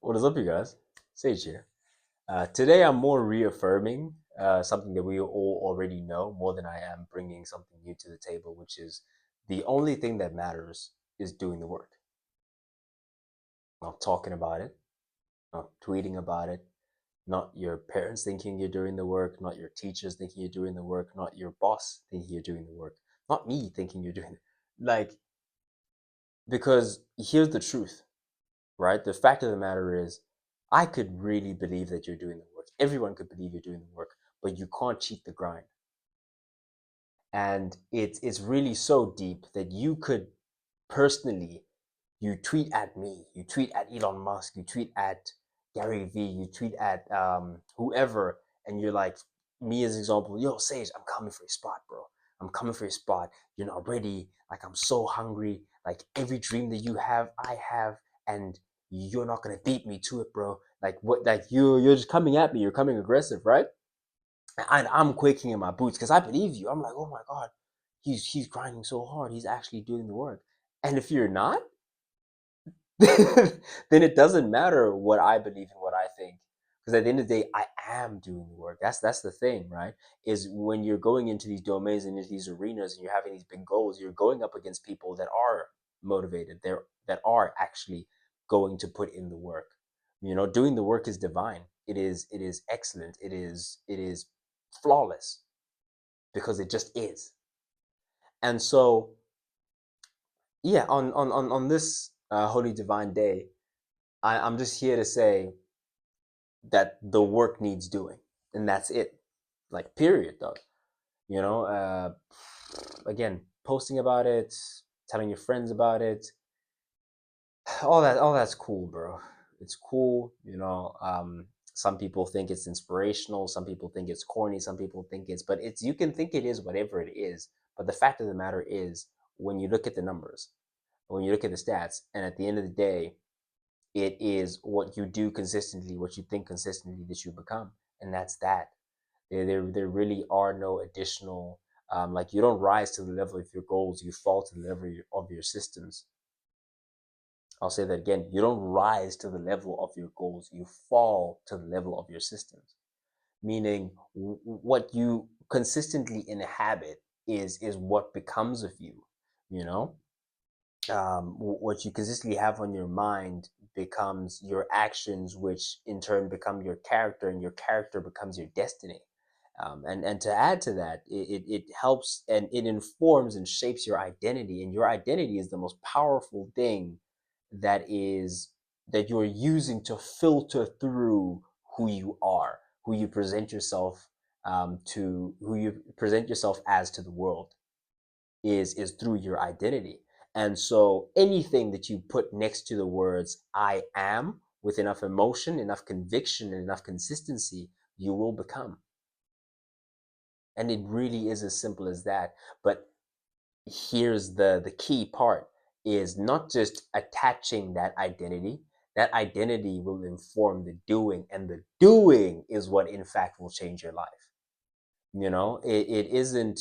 What is up, you guys? Sage here. Today, I'm more reaffirming something that we all already know more than I am bringing something new to the table, which is the only thing that matters is doing the work. Not talking about it, not tweeting about it, not your parents thinking you're doing the work, not your teachers thinking you're doing the work, not your boss thinking you're doing the work, not me thinking you're doing it. Like, because here's the truth, right? The fact of the matter is, I could really believe that you're doing the work. Everyone could believe you're doing the work, but you can't cheat the grind. And it's really so deep that you could personally, you tweet at me, you tweet at Elon Musk, you tweet at Gary Vee, you tweet at whoever, and you're like, me as an example, yo, Sage, I'm coming for your spot, bro. I'm coming for your spot. You're not ready. Like, I'm so hungry. Like, every dream that you have, I have, and you're not gonna beat me to it, bro. Like, what? Like, you're just coming at me. You're coming aggressive, right? And I'm quaking in my boots because I believe you. I'm like, oh my god, he's grinding so hard. He's actually doing the work. And if you're not, then it doesn't matter what I believe and what I think. Because at the end of the day, I am doing the work. That's the thing, right? Is when you're going into these domains and into these arenas and you're having these big goals, you're going up against people that are motivated. They're that are actually going to put in the work. Doing the work is divine. It is excellent. It is flawless because it just is. And so, yeah, on this holy divine day, I'm just here to say that the work needs doing, and that's it. Like, period, though. You know, uh, Again, posting about it, telling your friends about it, all that's cool, bro. It's cool. Some people think it's inspirational. Some people think it's corny. Some people think but it's you can think it is whatever it is. But the fact of the matter is, when you look at the numbers, when you look at the stats, and at the end of the day, it is what you do consistently, what you think consistently that you become, and that's that. There really are no additional. Like, you don't rise to the level of your goals; you fall to the level of your systems. I'll say that again. You don't rise to the level of your goals; you fall to the level of your systems. Meaning, what you consistently inhabit is what becomes of you. You know, what you consistently have on your mind becomes your actions, which in turn become your character, and your character becomes your destiny. And to add to that, it helps and it informs and shapes your identity, and your identity is the most powerful thing that is that you're using to filter through who you are, who you present yourself to, who you present yourself as to the world is through your identity. And so anything that you put next to the words I am, with enough emotion, enough conviction, and enough consistency, you will become. And it really is as simple as that. But here's the key part, is not just attaching that identity. That identity will inform the doing, and the doing is what in fact will change your life. It isn't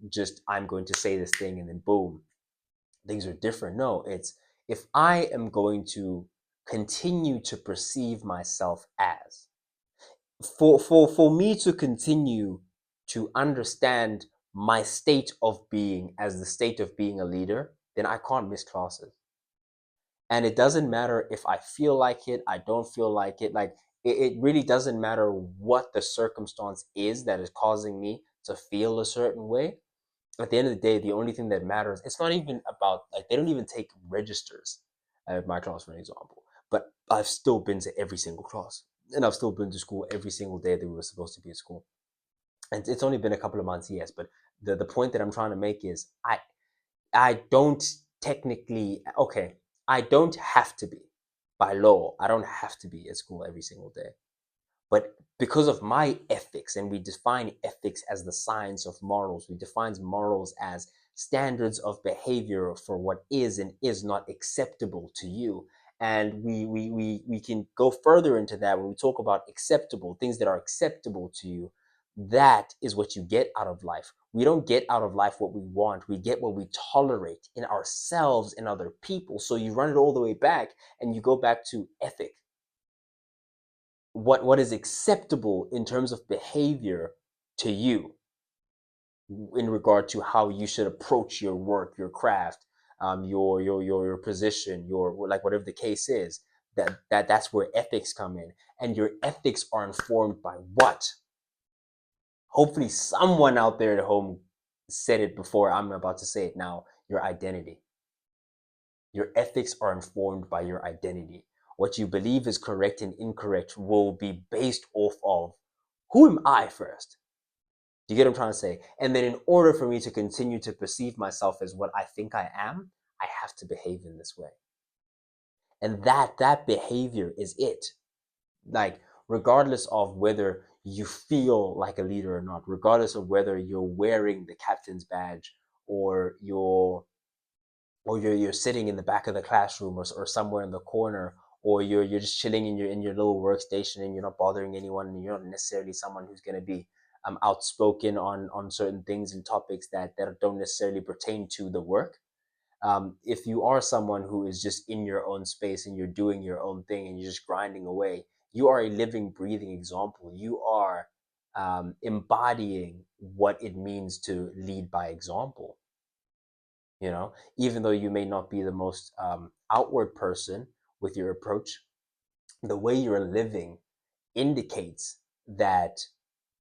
just I'm going to say this thing and then boom, things are different. No, it's if I am going to continue to perceive myself as, for me to continue to understand my state of being as the state of being a leader, then I can't miss classes. And it doesn't matter if I feel like it, I don't feel like it. Like, it really doesn't matter what the circumstance is that is causing me to feel a certain way. At the end of the day, the only thing that matters, it's not even about, like, they don't even take registers at my class, for an example. But I've still been to every single class, and I've still been to school every single day that we were supposed to be at school. And it's only been a couple of months, yes, but the point that I'm trying to make is, I don't technically, okay, I don't have to be. By law, I don't have to be at school every single day. But because of my ethics, and we define ethics as the science of morals, we define morals as standards of behavior for what is and is not acceptable to you. And we can go further into that when we talk about acceptable things that are acceptable to you. That is what you get out of life. We don't get out of life what we want. We get what we tolerate in ourselves and other people. So you run it all the way back, and you go back to ethic. what is acceptable in terms of behavior to you in regard to how you should approach your work, your craft, your position, your like whatever the case is. That's where ethics come in, and your ethics are informed by what? Hopefully, someone out there at home said it before. I'm about to say it now. Your identity. Your ethics are informed by your identity. What you believe is correct and incorrect will be based off of who am I first? Do you get what I'm trying to say? And then in order for me to continue to perceive myself as what I think I am, I have to behave in this way. And that behavior is it. Like, regardless of whether you feel like a leader or not, regardless of whether you're wearing the captain's badge or you're sitting in the back of the classroom or somewhere in the corner, or you're just chilling in your little workstation and you're not bothering anyone, and you're not necessarily someone who's going to be outspoken on certain things and topics that don't necessarily pertain to the work. If you are someone who is just in your own space and you're doing your own thing and you're just grinding away, you are a living, breathing example. You are embodying what it means to lead by example. Even though you may not be the most outward person with your approach, the way you're living indicates that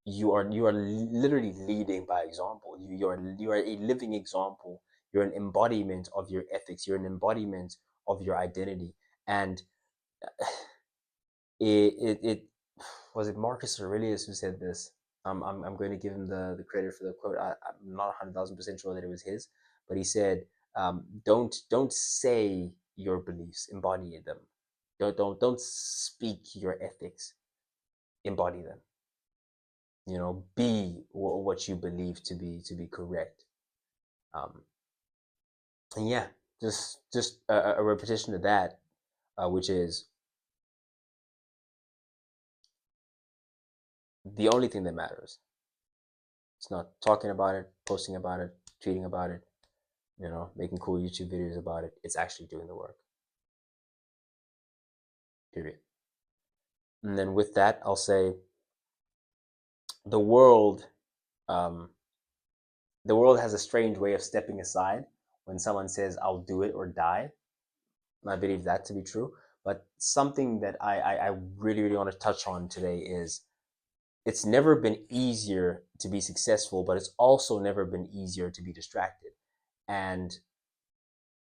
you are literally leading by example. You are a living example. You're an embodiment of your ethics. You're an embodiment of your identity. And it was it Marcus Aurelius who said this. I'm going to give him the credit for the quote. I'm not 100,000% sure that it was his, but he said, don't say your beliefs, embody them. Don't speak your ethics, embody them. Be what you believe to be correct. Um, and yeah, just a repetition of that, which is the only thing that matters. It's not talking about it, posting about it, tweeting about it, making cool YouTube videos about it. It's actually doing the work. Period. And then with that, I'll say the world, um, the world has a strange way of stepping aside when someone says, "I'll do it or die." I believe that to be true. But something that I really, really want to touch on today is it's never been easier to be successful, but it's also never been easier to be distracted and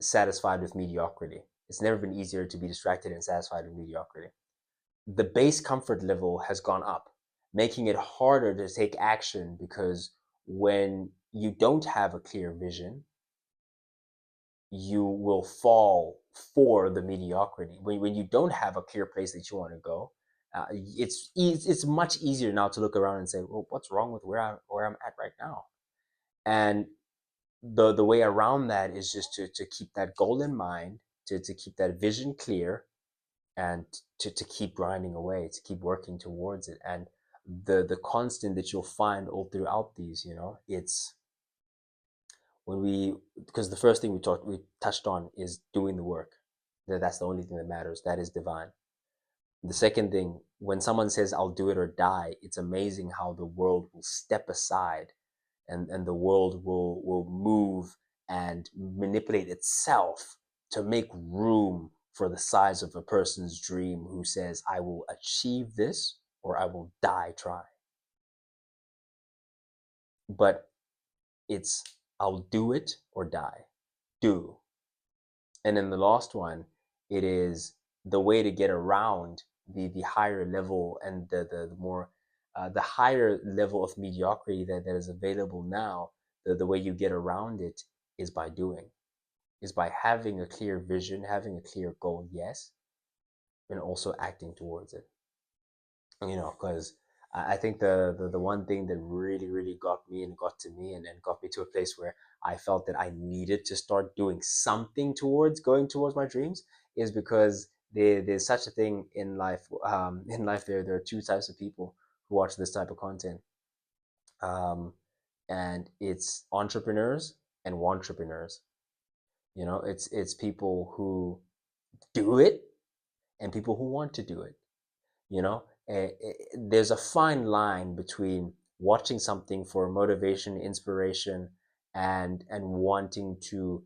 satisfied with mediocrity. It's never been easier to be distracted and satisfied with mediocrity. The base comfort level has gone up, making it harder to take action because when you don't have a clear vision, you will fall for the mediocrity. When you don't have a clear place that you want to go, it's much easier now to look around and say, well, what's wrong with where I'm at right now? And the way around that is just to keep that goal in mind, to keep that vision clear, and to keep grinding away, to keep working towards it. And the constant that you'll find all throughout these, it's when we because the first thing we touched on is doing the work. That's the only thing that matters. That is divine. The second thing, when someone says I'll do it or die, it's amazing how the world will step aside, and the world will move and manipulate itself to make room for the size of a person's dream who says, I will achieve this or I will die trying. But it's I'll do it or die. Do. And then the last one, it is the way to get around the higher level and the more the higher level of mediocrity that is available now. The way you get around it is by doing, is by having a clear vision, having a clear goal, yes, and also acting towards it. Because I think the one thing that really, really got me and got to me and got me to a place where I felt that I needed to start doing something towards going towards my dreams is because there's such a thing in life. In life, there are two types of people who watch this type of content, um, and it's entrepreneurs and wantrepreneurs. It's people who do it and people who want to do it. there's a fine line between watching something for motivation, inspiration, and wanting to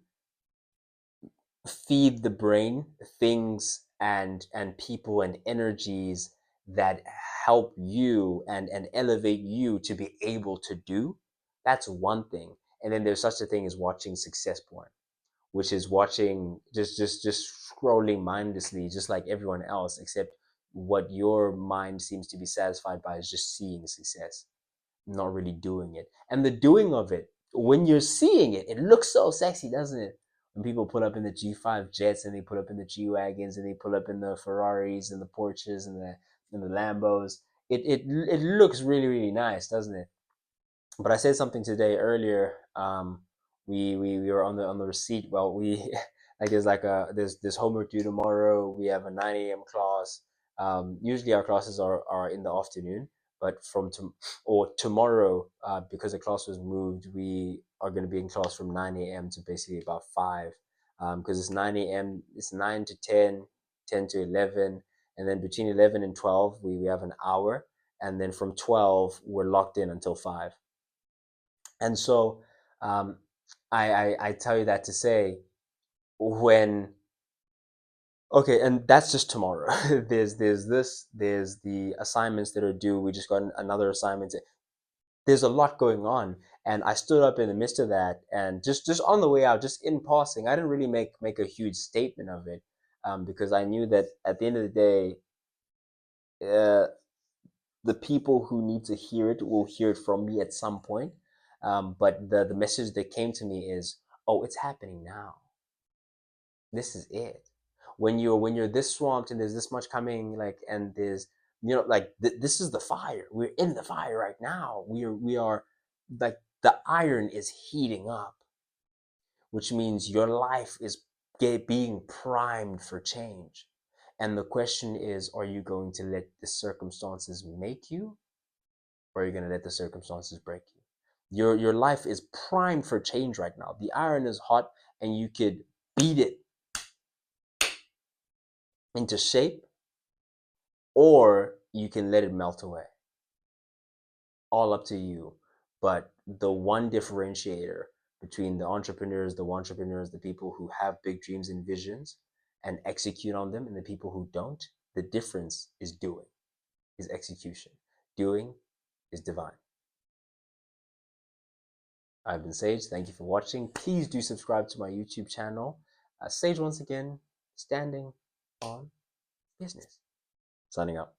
feed the brain things and people and energies that help you and elevate you to be able to do. That's one thing. And then there's such a thing as watching success porn, which is watching just scrolling mindlessly, just like everyone else, except what your mind seems to be satisfied by is just seeing success, not really doing it. And the doing of it, when you're seeing it, it looks so sexy, doesn't it? When people pull up in the G5 jets and they pull up in the G wagons and they pull up in the Ferraris and the Porsches and the Lambos, it looks really really nice, doesn't it? But I said something today earlier. We were on the receipt. Well, we like there's homework due tomorrow. We have a 9 a.m. class. Usually our classes are in the afternoon, but or tomorrow, because the class was moved, we are going to be in class from 9 a.m. to basically about 5. Because it's 9 a.m. It's 9 to 10, 10 to 11, and then between 11 and 12 we have an hour, and then from 12 we're locked in until 5. And so, um, I tell you that to say, when okay, and that's just tomorrow. There's the assignments that are due. We just got another assignment. There's a lot going on, and I stood up in the midst of that, and just on the way out, just in passing, I didn't really make a huge statement of it, because I knew that at the end of the day, uh, the people who need to hear it will hear it from me at some point. But the message that came to me is, oh, it's happening now. This is it. When you're this swamped and there's this much coming, like, and there's, like, this is the fire. We're in the fire right now. We are like, the iron is heating up, which means your life is being primed for change. And the question is, are you going to let the circumstances make you, or are you going to let the circumstances break you? Your life is primed for change right now. The iron is hot, and you could beat it into shape, or you can let it melt away. All up to you. But the one differentiator between the people who have big dreams and visions and execute on them, and the people who don't, the difference is doing, is execution. Doing is divine. I've been Sage. Thank you for watching. Please do subscribe to my YouTube channel. Sage, once again, standing on business. Signing out.